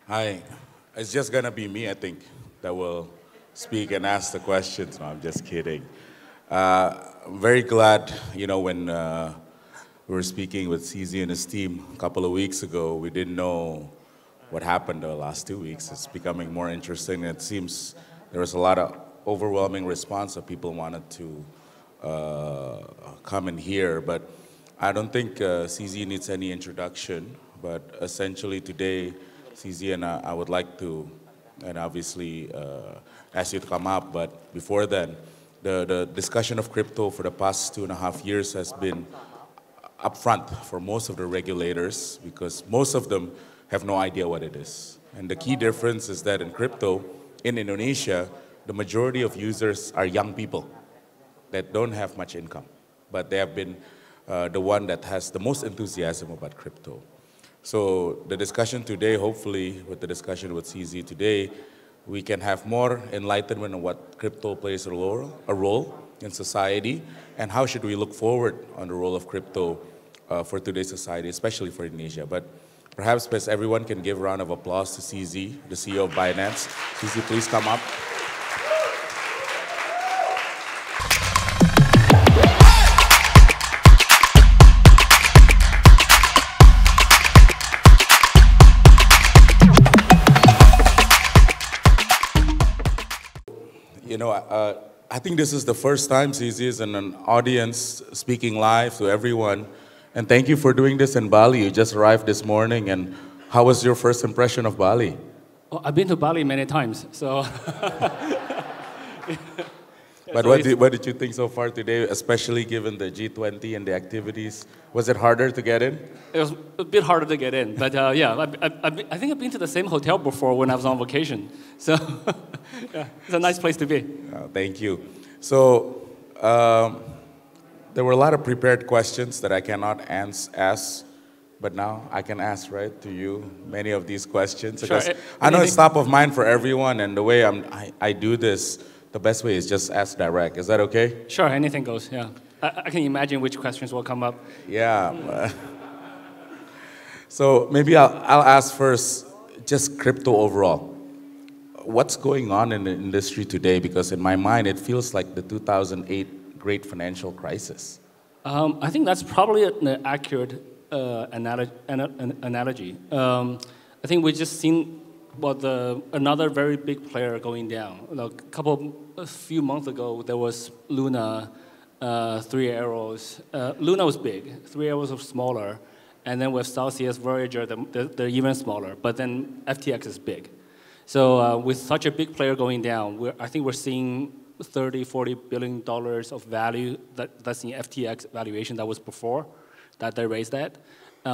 Hi. It's just going to be me, I think, that will speak and ask the questions. No, I'm just kidding. I'm very glad, when we were speaking with CZ and his team a couple of weeks ago, we didn't know what happened the last 2 weeks. It's becoming more interesting. It seems there was a lot of overwhelming response that people wanted to come and hear. But I don't think CZ needs any introduction. But essentially today, CZ and I would like to, and obviously ask you to come up. But before then, the discussion of crypto for the past 2.5 years has been upfront for most of the regulators because most of them have no idea what it is. And the key difference is that in crypto, in Indonesia, the majority of users are young people that don't have much income, but they have been the one that has the most enthusiasm about crypto. So the discussion today, hopefully with the discussion with CZ today, we can have more enlightenment on what crypto plays a role in society and how should we look forward on the role of crypto for today's society, especially for Indonesia. But perhaps best everyone can give a round of applause to CZ, the CEO of Binance. CZ, please come up. I think this is the first time CZ is in an audience speaking live to everyone. And thank you for doing this in Bali. You just arrived this morning. And how was your first impression of Bali? Well, I've been to Bali many times, so. But what did you think so far today, especially given the G20 and the activities? Was it harder to get in? It was a bit harder to get in, but yeah, I think I've been to the same hotel before when I was on vacation. So yeah, it's a nice place to be. Thank you. So there were a lot of prepared questions that I cannot ask, but now I can ask, right, to you many of these questions. Sure. Because I know it's top of mind for everyone, and the way I do this, the best way is just ask direct. Is that okay? Sure, anything goes, yeah. I can imagine which questions will come up. Yeah. So maybe I'll ask first, just crypto overall. What's going on in the industry today? Because in my mind, it feels like the 2008 great financial crisis. I think that's probably an accurate analogy. I think we just seen another very big player going down. A few months ago, there was Luna, 3 Arrows. Luna was big, 3 Arrows was smaller, and then with Celsius, Voyager, they're even smaller. But then FTX is big. So with such a big player going down, I think we're seeing $30–40 billion of value that's in FTX valuation that was before that they raised that.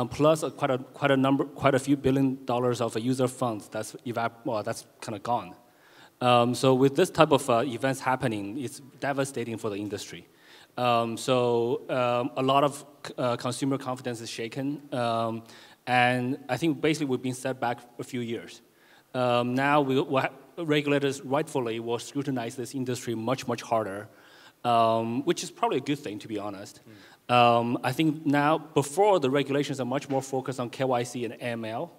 Plus quite a few $billion of user funds that's kind of gone. So with this type of events happening, it's devastating for the industry. So a lot of consumer confidence is shaken, and I think basically we've been set back a few years. Now regulators rightfully will scrutinize this industry much harder, which is probably a good thing, to be honest. I think now, before the regulations are much more focused on KYC and AML,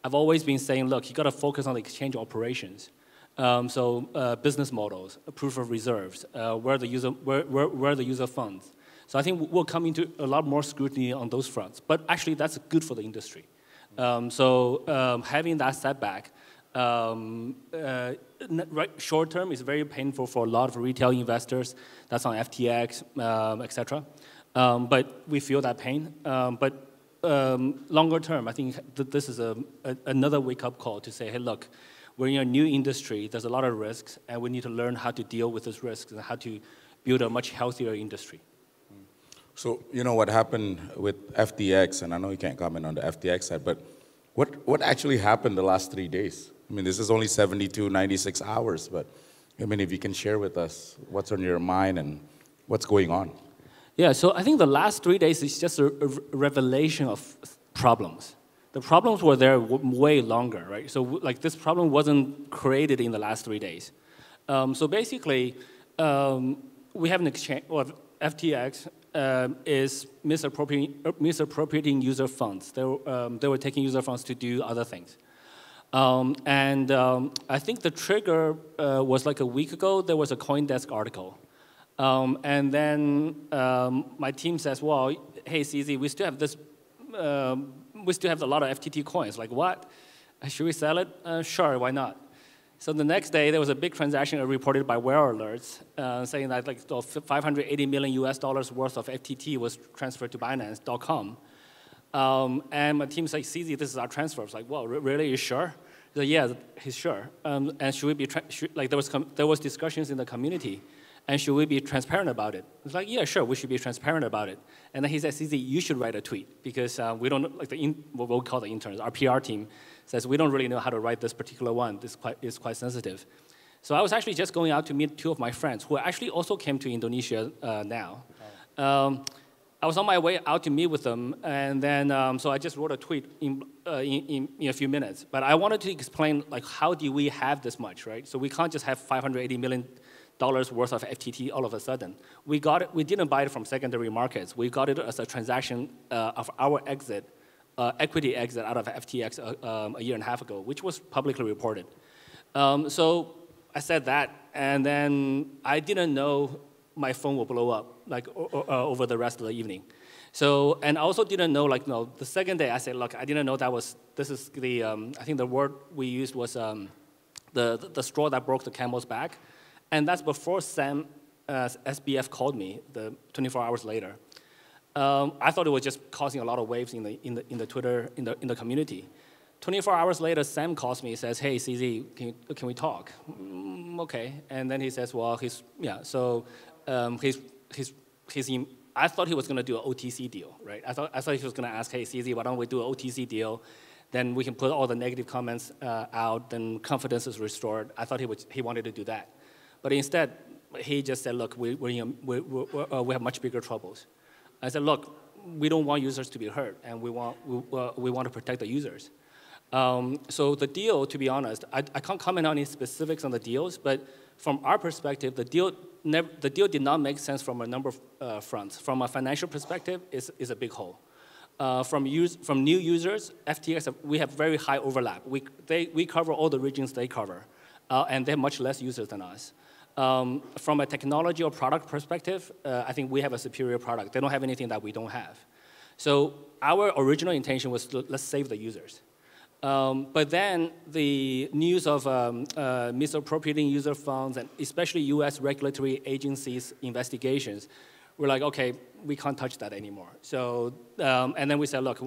I've always been saying, look, you got to focus on the exchange operations. So business models, proof of reserves, where the user funds. So I think we'll come into a lot more scrutiny on those fronts. But actually, that's good for the industry. So having that setback, short term is very painful for a lot of retail investors. That's on FTX, etc. But we feel that pain. But longer term, I think this is another wake-up call to say, hey, look, we're in a new industry. There's a lot of risks, and we need to learn how to deal with those risks and how to build a much healthier industry. So what happened with FTX, and I know you can't comment on the FTX side, but what actually happened the last 3 days? I mean, this is only 72, 96 hours, but I mean, if you can share with us what's on your mind and what's going on. Yeah, so I think the last 3 days is just a revelation of problems. The problems were there way longer, right? So like this problem wasn't created in the last 3 days. So basically, we have an exchange, well, FTX is misappropriating user funds. They were taking user funds to do other things. I think the trigger was like a week ago. There was a CoinDesk article. And then my team says, well, hey, CZ, we still have this, we still have a lot of FTT coins. Like, what? Should we sell it? Sure, why not? So the next day, there was a big transaction reported by Where Alerts saying that like $580 million US worth of FTT was transferred to Binance.com. And my team's like, CZ, this is our transfer. I was like, well, really, you sure? He's like, yeah, he's sure. And should we be, like there was discussions in the community, and should we be transparent about it? It's like, yeah, sure, we should be transparent about it. And then he said, CZ, you should write a tweet, because we don't, like what we call the interns, our PR team says, we don't really know how to write this particular one. This is quite sensitive. So I was actually just going out to meet two of my friends, who actually also came to Indonesia now. I was on my way out to meet with them, and then so I just wrote a tweet in a few minutes. But I wanted to explain, like, how do we have this much, right? So we can't just have $580 million worth of FTT all of a sudden. We got it. We didn't buy it from secondary markets. We got it as a transaction of our exit, equity exit out of FTX a year and a half ago, which was publicly reported. So I said that, and then I didn't know my phone will blow up like over the rest of the evening. So, and I also didn't know, like, no, the second day I said, look, I didn't know that was, this is the, I think the word we used was the straw that broke the camel's back. And that's before Sam, SBF called me 24 hours later. I thought it was just causing a lot of waves in the Twitter, in the community. 24 hours later, Sam calls me and says, hey, CZ, can we talk? Okay. And then he says, well, I thought he was going to do an OTC deal, right? I thought he was going to ask, hey, CZ, why don't we do an OTC deal? Then we can put all the negative comments out, then confidence is restored. I thought he wanted to do that. But instead, he just said, look, we have much bigger troubles. I said, look, we don't want users to be hurt, and we want to protect the users. So the deal, to be honest, I can't comment on any specifics on the deals, but from our perspective, the deal did not make sense from a number of fronts. From a financial perspective, is a big hole. From new users, FTX, we have very high overlap. We cover all the regions they cover, and they have much less users than us. From a technology or product perspective, I think we have a superior product. They don't have anything that we don't have. So our original intention was to, let's save the users. But then the news of misappropriating user funds, and especially US regulatory agencies' investigations, we're like, okay, we can't touch that anymore. So, and then we said, look,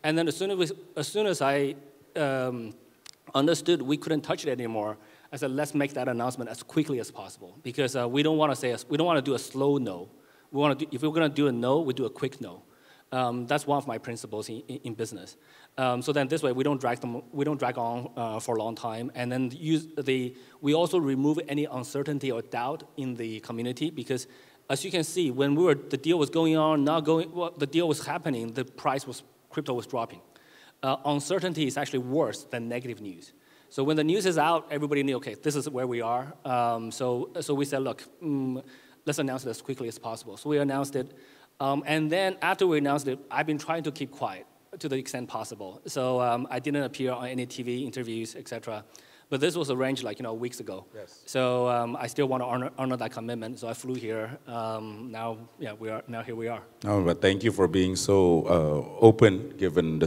and then as soon as I understood we couldn't touch it anymore, I said, let's make that announcement as quickly as possible, because we don't want to do a slow no. If we're going to do a no, we do a quick no. That's one of my principles in business. So then this way we don't drag on for a long time, and then we also remove any uncertainty or doubt in the community, because as you can see, when the deal was going on, the deal was happening, the crypto was dropping. Uncertainty is actually worse than negative news. So when the news is out, everybody knew, okay, this is where we are. So we said, look, let's announce it as quickly as possible. So we announced it. And then after we announced it, I've been trying to keep quiet to the extent possible. So I didn't appear on any TV interviews, et cetera. But this was arranged like, weeks ago. Yes. So I still want to honor that commitment. So I flew here. Now here we are. No, but thank you for being so open, given the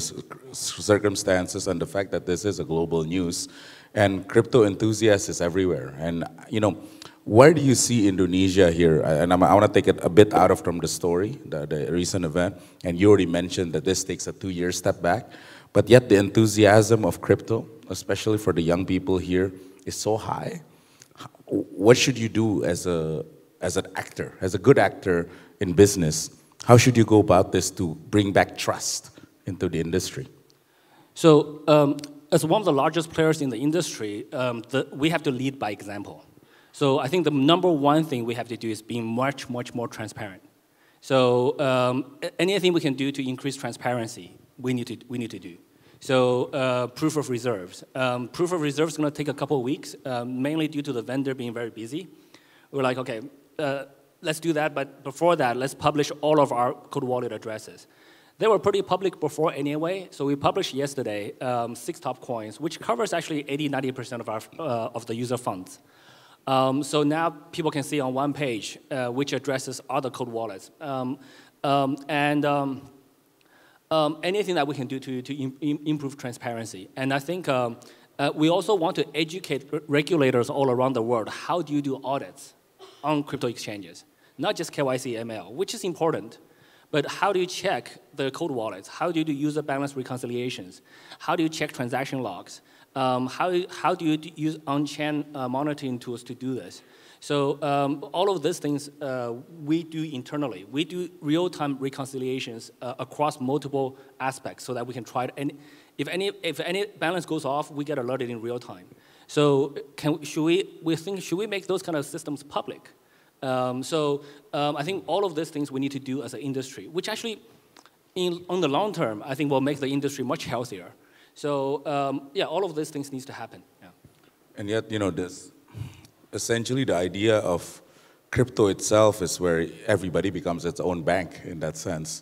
circumstances and the fact that this is a global news, and crypto enthusiasts is everywhere. And where do you see Indonesia here? And I want to take it a bit out from the story, the recent event. And you already mentioned that this takes a 2-year step back. But yet the enthusiasm of crypto, especially for the young people here, is so high. What should you do as an actor, as a good actor in business? How should you go about this to bring back trust into the industry? So as one of the largest players in the industry, we have to lead by example. So I think the number one thing we have to do is being much, much more transparent. So anything we can do to increase transparency, we need to do. So proof of reserves. Proof of reserves is going to take a couple of weeks, mainly due to the vendor being very busy. We're like, okay, let's do that, but before that, let's publish all of our cold wallet addresses. They were pretty public before anyway, so we published yesterday 6 top coins, which covers actually 80–90% of the user funds. So now people can see on one page which addresses other cold wallets. Anything that we can do to improve transparency. And I think we also want to educate regulators all around the world. How do you do audits on crypto exchanges? Not just KYC, ML, which is important, but how do you check the cold wallets? How do you do user balance reconciliations? How do you check transaction logs? How do you use on-chain monitoring tools to do this? So all of these things we do internally. We do real-time reconciliations across multiple aspects so that we can try to, and if any balance goes off, we get alerted in real time. So should we make those kind of systems public? I think all of these things we need to do as an industry, which actually, on the long term, I think will make the industry much healthier. So yeah, all of these things needs to happen. Yeah. And yet, this essentially the idea of crypto itself is where everybody becomes its own bank in that sense.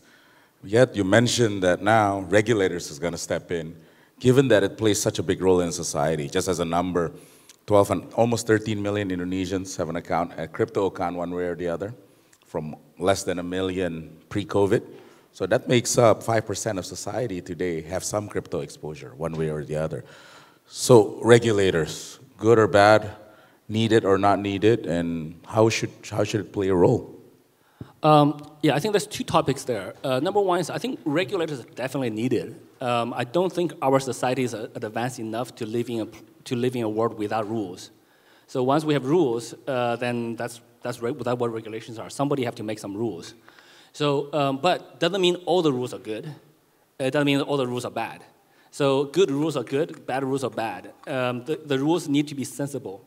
Yet you mentioned that now regulators is going to step in, given that it plays such a big role in society. Just as a number, 12 and almost 13 million Indonesians have a crypto account one way or the other, from less than 1 million pre-COVID. So that makes up 5% of society today have some crypto exposure one way or the other. So regulators, good or bad, needed or not needed, and how should it play a role? Yeah, I think there's 2 topics there. Number one is I think regulators are definitely needed. I don't think our society is advanced enough to live in a world without rules. So once we have rules, then that's what regulations are. Somebody have to make some rules. So, but doesn't mean all the rules are good. It doesn't mean all the rules are bad. So good rules are good, bad rules are bad. The rules need to be sensible.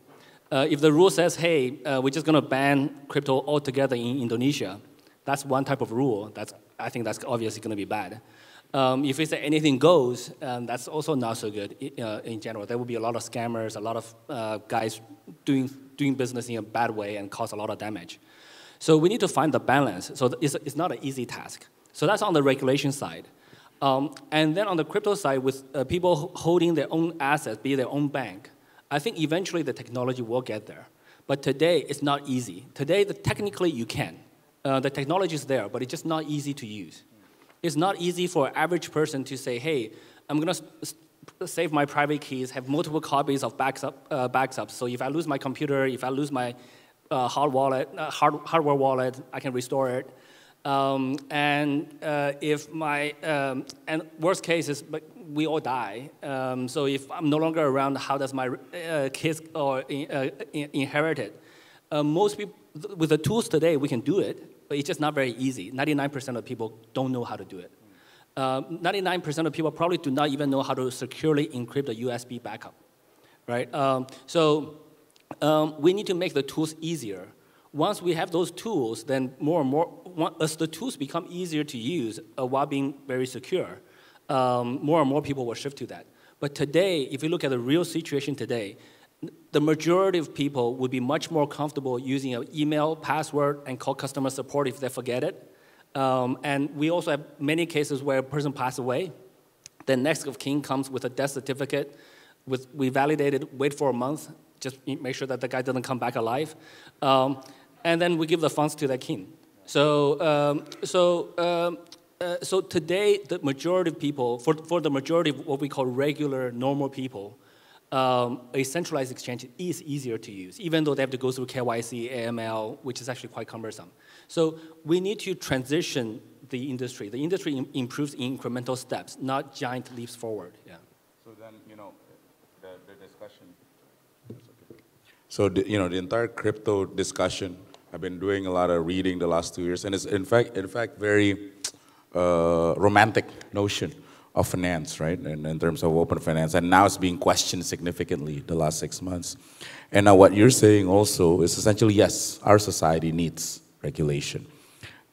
If the rule says, hey, we're just going to ban crypto altogether in Indonesia, that's one type of rule. I think that's obviously going to be bad. If it's anything goes, that's also not so good in general. There will be a lot of scammers, a lot of guys doing business in a bad way and cause a lot of damage. So we need to find the balance. So it's not an easy task. So that's on the regulation side. And then on the crypto side, with people holding their own assets, be their own bank, I think eventually the technology will get there. But today, it's not easy. Today, technically, you can. The technology is there, but it's just not easy to use. It's not easy for an average person to say, hey, I'm going to save my private keys, have multiple copies of backups. So if I lose my computer, if I lose my hardware wallet, I can restore it. And worst case is we all die. So if I'm no longer around, how does my kids inherit it? Most people, with the tools today, we can do it, but it's just not very easy. 99% of people don't know how to do it. 99% of people probably do not even know how to securely encrypt a USB backup, right? We need to make the tools easier. Once we have those tools, then more and more, as the tools become easier to use while being very secure, more and more people will shift to that. But today, if you look at the real situation today, the majority of people would be much more comfortable using an email, password, and call customer support if they forget it. And we also have many cases where a person passed away. The next of kin comes with a death certificate. We validate it, wait for a month, just make sure that the guy doesn't come back alive. And then we give the funds to their kin. So today, the majority of people, for the majority of what we call regular, normal people, a centralized exchange is easier to use, even though they have to go through KYC, AML, which is actually quite cumbersome. So we need to transition the industry. The industry improves in incremental steps, not giant leaps forward. Yeah. So then, the discussion. So the entire crypto discussion, I've been doing a lot of reading the last 2 years, and it's in fact very romantic notion of finance, right? And in terms of open finance, and now it's being questioned significantly the last 6 months. And now what you're saying also is essentially, yes, our society needs regulation.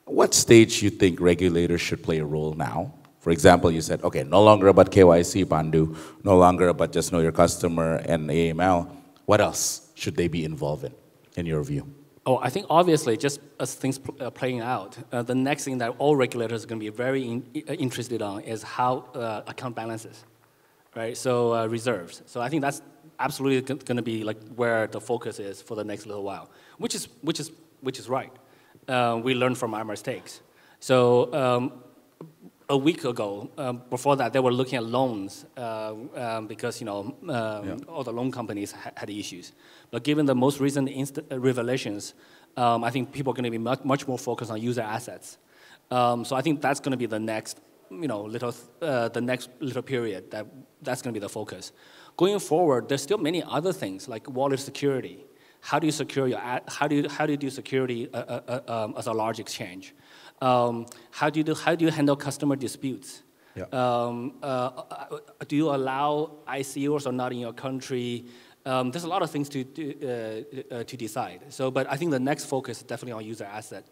What stage you think regulators should play a role now? For example, you said, okay, no longer about KYC, Pandu, no longer about just know your customer and AML. What else should they be involved in your view? Oh, I think obviously, just as things playing out, the next thing that all regulators are going to be very interested on is how account balances, right? So reserves. So I think that's absolutely going to be like where the focus is for the next little while, which is right. We learn from our mistakes. So a week ago, before that, they were looking at loans because all the loan companies had issues. But given the most recent revelations, I think people are going to be much more focused on user assets. So I think that's going to be the next, the next little period that's going to be the focus. Going forward, there's still many other things like wallet security. How do you secure your? How do you do security as a large exchange? How do you handle customer disputes? Yeah. Do you allow ICOs or not in your country? There's a lot of things to decide. So, but I think the next focus is definitely on user asset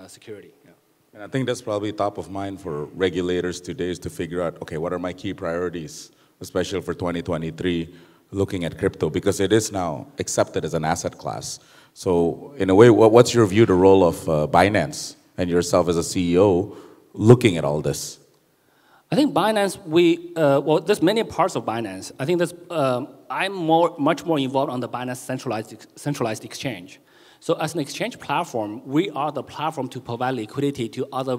security. Yeah. And I think that's probably top of mind for regulators today is to figure out, okay, what are my key priorities, especially for 2023, looking at crypto, because it is now accepted as an asset class. So in a way, what's your view, the role of Binance and yourself as a CEO looking at all this? I think Binance, well, there's many parts of Binance. I think I'm much more involved on the Binance centralized exchange. So as an exchange platform, we are the platform to provide liquidity to other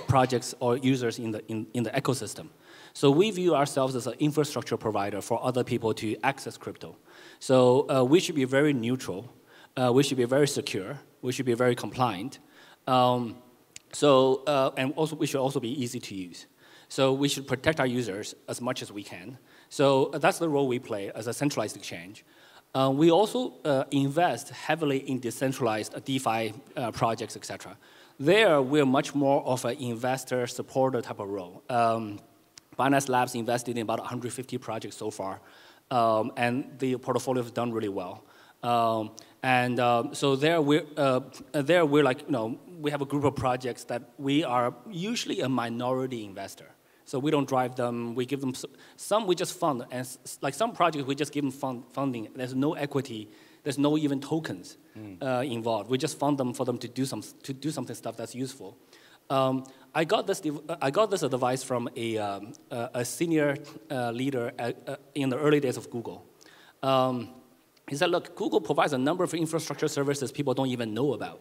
projects or users in the ecosystem. So we view ourselves as an infrastructure provider for other people to access crypto. So we should be very neutral. We should be very secure. We should be very compliant. And also we should also be easy to use. So we should protect our users as much as we can. So that's the role we play as a centralized exchange. We also invest heavily in decentralized DeFi projects, etc. There, we're much more of an investor supporter type of role. Binance Labs invested in about 150 projects so far, and the portfolio has done really well. So there we're like, we have a group of projects that we are usually a minority investor. So we don't drive them. We give them some. We just fund, and like some projects, we just give them funding. There's no equity. There's no even tokens involved. We just fund them for them to do something stuff that's useful. I got this advice from a senior leader in the early days of Google. He said, look, Google provides a number of infrastructure services people don't even know about.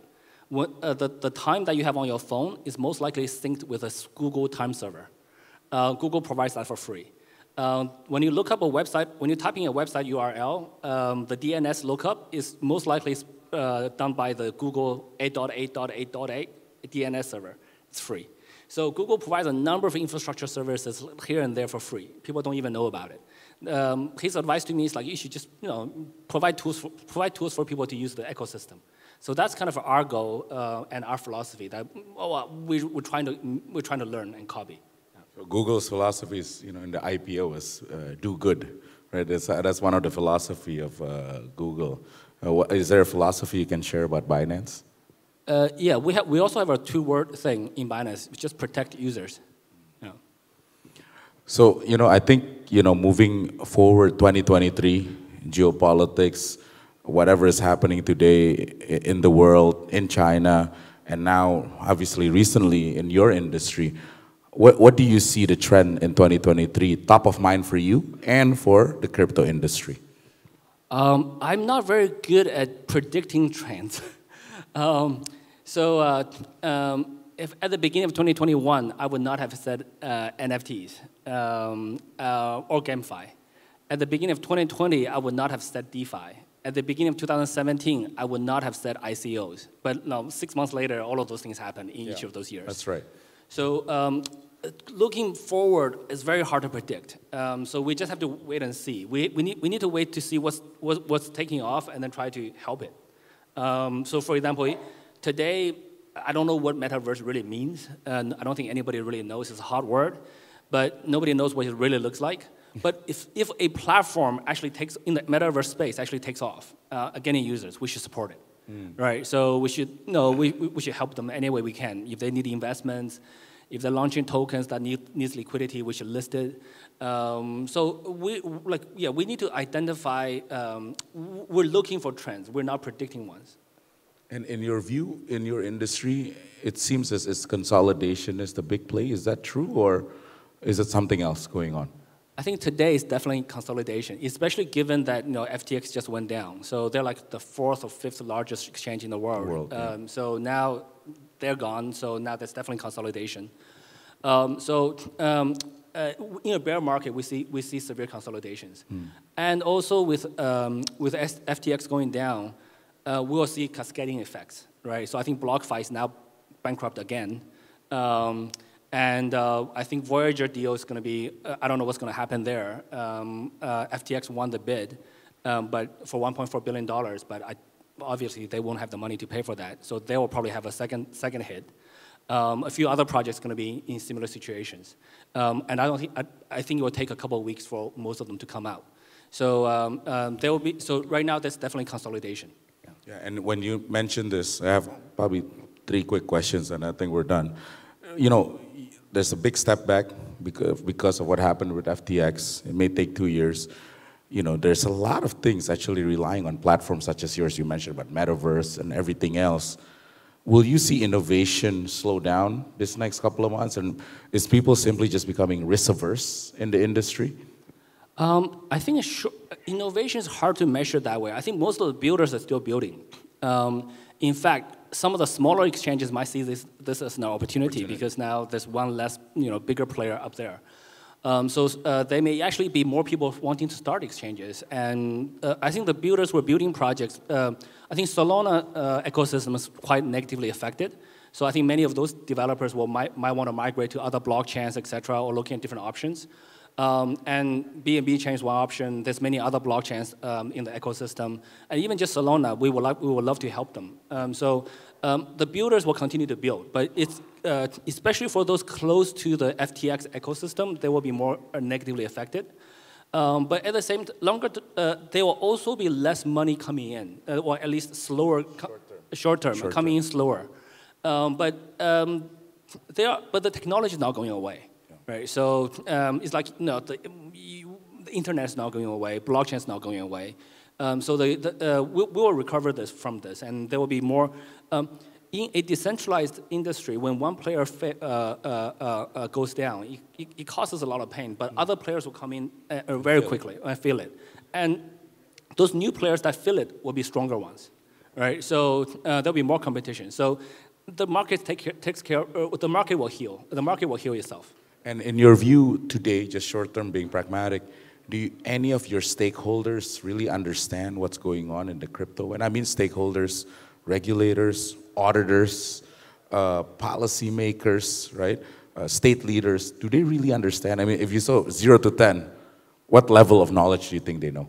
The time that you have on your phone is most likely synced with a Google time server. Google provides that for free. When you look up a website, when you type in a website URL, the DNS lookup is most likely done by the Google 8.8.8.8 DNS server. It's free. So Google provides a number of infrastructure services here and there for free. People don't even know about it. His advice to me is like, you should just provide tools for people to use the ecosystem. So that's kind of our goal and our philosophy that we're trying to learn and copy. So Google's philosophy is, in the IPO is do good, right? That's one of the philosophy of Google. Is there a philosophy you can share about Binance? Yeah, we also have a two-word thing in Binance, just protect users. Yeah. So, I think, moving forward 2023, geopolitics, whatever is happening today in the world, in China, and now, obviously, recently in your industry, what do you see the trend in 2023, top of mind for you and for the crypto industry? I'm not very good at predicting trends. If at the beginning of 2021, I would not have said NFTs or GameFi. At the beginning of 2020, I would not have said DeFi. At the beginning of 2017, I would not have said ICOs. But no, 6 months later, all of those things happened in each of those years. That's right. So looking forward is very hard to predict. So we just have to wait and see. We need to wait to see what's taking off and then try to help it. So for example, today, I don't know what metaverse really means, and I don't think anybody really knows. It's a hard word, but nobody knows what it really looks like. But if a platform actually in the metaverse space actually takes off, getting users, we should support it, right? So we should we should help them any way we can. If they need investments, if they're launching tokens that needs liquidity, we should list it. So we need to identify. We're looking for trends. We're not predicting ones. And in your view, in your industry, it seems as if consolidation is the big play. Is that true, or is it something else going on? I think today is definitely consolidation, especially given that FTX just went down. So they're like the fourth or fifth largest exchange in the world. So now they're gone. So now there's definitely consolidation. In a bear market, we see severe consolidations, and also with FTX going down, we will see cascading effects, right? So I think BlockFi is now bankrupt again. And I think Voyager deal is going to be, I don't know what's going to happen there. FTX won the bid, but for $1.4 billion, but obviously they won't have the money to pay for that. So they will probably have a second hit. A few other projects going to be in similar situations. And I think it will take a couple of weeks for most of them to come out. So there will be, so right now there's definitely consolidation. Yeah, and when you mentioned this, I have probably 3 quick questions and I think we're done. There's a big step back because of what happened with FTX. It may take 2 years. There's a lot of things actually relying on platforms such as yours. You mentioned about metaverse and everything else. Will you see innovation slow down this next couple of months? And is people simply just becoming risk-averse in the industry? I think innovation is hard to measure that way. I think most of the builders are still building. In fact, some of the smaller exchanges might see this as an opportunity because now there's one less, bigger player up there. So there may actually be more people wanting to start exchanges. And I think the builders were building projects. I think Solana ecosystem is quite negatively affected. So I think many of those developers might want to migrate to other blockchains, et cetera, or looking at different options. And BNB chain is one option. There's many other blockchains in the ecosystem. And even just Solana, we would love to help them. The builders will continue to build. But it's, especially for those close to the FTX ecosystem, they will be more negatively affected. But at the same time, there will also be less money coming in, or at least slower, short-term, coming in slower. But the technology is not going away. Right, so it's like the internet is not going away, blockchain is not going away. So we will recover from this, and there will be more. In a decentralized industry, when one player goes down, it causes a lot of pain, but other players will come in very quickly and feel it. And those new players that feel it will be stronger ones, right? So there'll be more competition. So the market takes care. The market will heal. The market will heal itself. And in your view today, just short-term, being pragmatic, do any of your stakeholders really understand what's going on in the crypto? And I mean stakeholders, regulators, auditors, policymakers, right? State leaders. Do they really understand? I mean, if you saw 0 to 10, what level of knowledge do you think they know?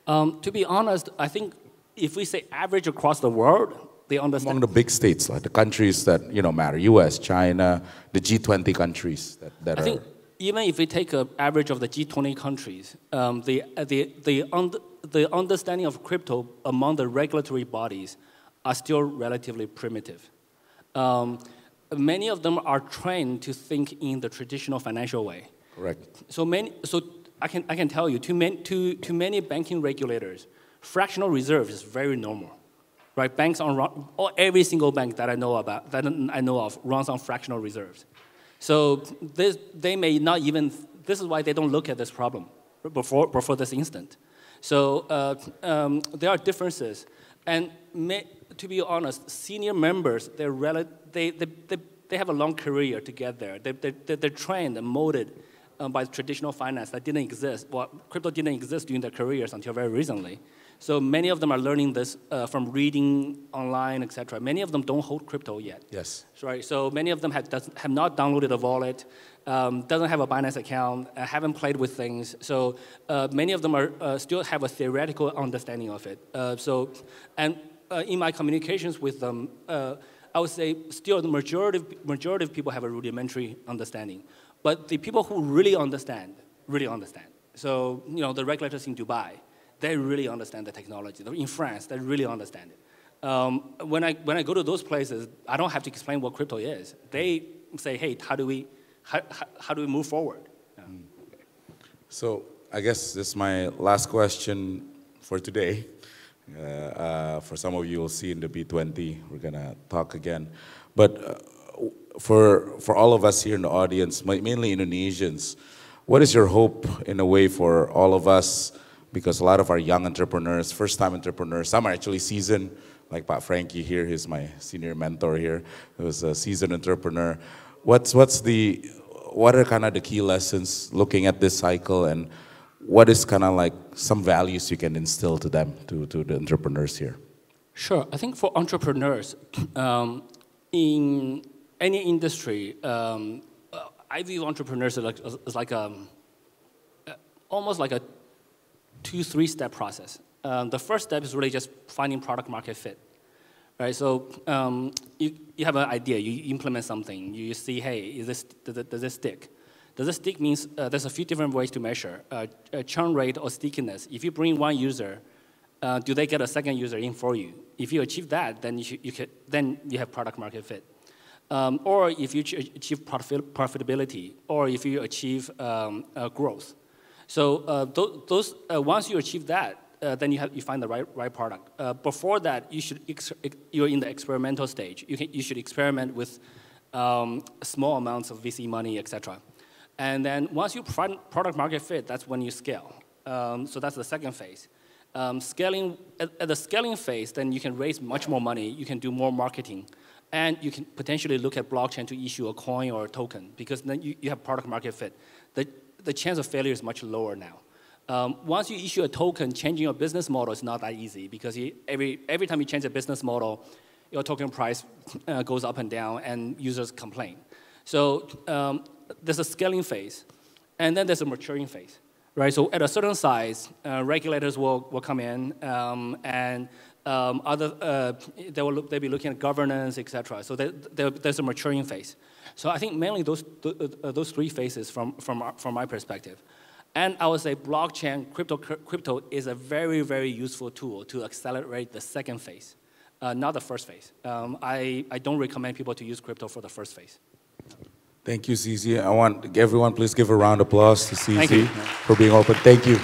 To be honest, I think if we say average across the world, they understand. Among the big states, like the countries that matter, U.S., China, the G20 countries that I think even if we take an average of the G20 countries, the understanding of crypto among the regulatory bodies are still relatively primitive. Many of them are trained to think in the traditional financial way. Correct. So I can tell you, to many banking regulators, fractional reserve is very normal. Right, banks every single bank that I know of runs on fractional reserves. So they may not even. This is why they don't look at this problem before this instant. So there are differences, and to be honest, senior members they have a long career to get there. They're trained and molded by traditional finance that didn't exist. Well, crypto didn't exist during their careers until very recently. So many of them are learning this from reading online, et cetera. Many of them don't hold crypto yet. Yes. Right. So many of them have not downloaded a wallet, doesn't have a Binance account, haven't played with things. So many of them are still have a theoretical understanding of it. In my communications with them, I would say still the majority of people have a rudimentary understanding. But the people who really understand. So the regulators in Dubai, they really understand the technology. In France, they really understand it. When I go to those places, I don't have to explain what crypto is. They say, hey, how do we move forward? Yeah. So I guess this is my last question for today. For some of you, you'll see in the B20, we're gonna talk again. But for all of us here in the audience, mainly Indonesians, what is your hope in a way for all of us? Because a lot of our young entrepreneurs, first-time entrepreneurs, some are actually seasoned, like Pak Frankie here, he's my senior mentor here, who's a seasoned entrepreneur. What are kind of the key lessons looking at this cycle, and what is kind of like some values you can instill to them, to the entrepreneurs here? Sure, I think for entrepreneurs, in any industry, I view entrepreneurs as like almost like a 2-3 step process. The first step is really just finding product market fit, right? So you have an idea, you implement something, you see, hey, does this stick? Does it stick means there's a few different ways to measure. Churn rate or stickiness. If you bring one user, do they get a second user in for you? If you achieve that, then you have product market fit. Or if you achieve profitability, or if you achieve growth. So once you achieve that, then you find the right product. Before that, you're in the experimental stage. You should experiment with small amounts of VC money, etc. And then once you find product market fit, that's when you scale. So that's the second phase. Scaling at the scaling phase, then you can raise much more money. You can do more marketing. And you can potentially look at blockchain to issue a coin or a token, because then you have product market fit. The chance of failure is much lower now. Once you issue a token, changing your business model is not that easy, because every time you change a business model, your token price goes up and down, and users complain. So there's a scaling phase, and then there's a maturing phase, right? So at a certain size, regulators will come in, and they'll be looking at governance, etc. So there's a maturing phase. So I think mainly those 3 phases from my perspective. And I would say blockchain, crypto is a very, very useful tool to accelerate the second phase, not the first phase. I don't recommend people to use crypto for the first phase. Thank you, CZ. I want everyone, please give a round of applause to CZ for being open. Thank you.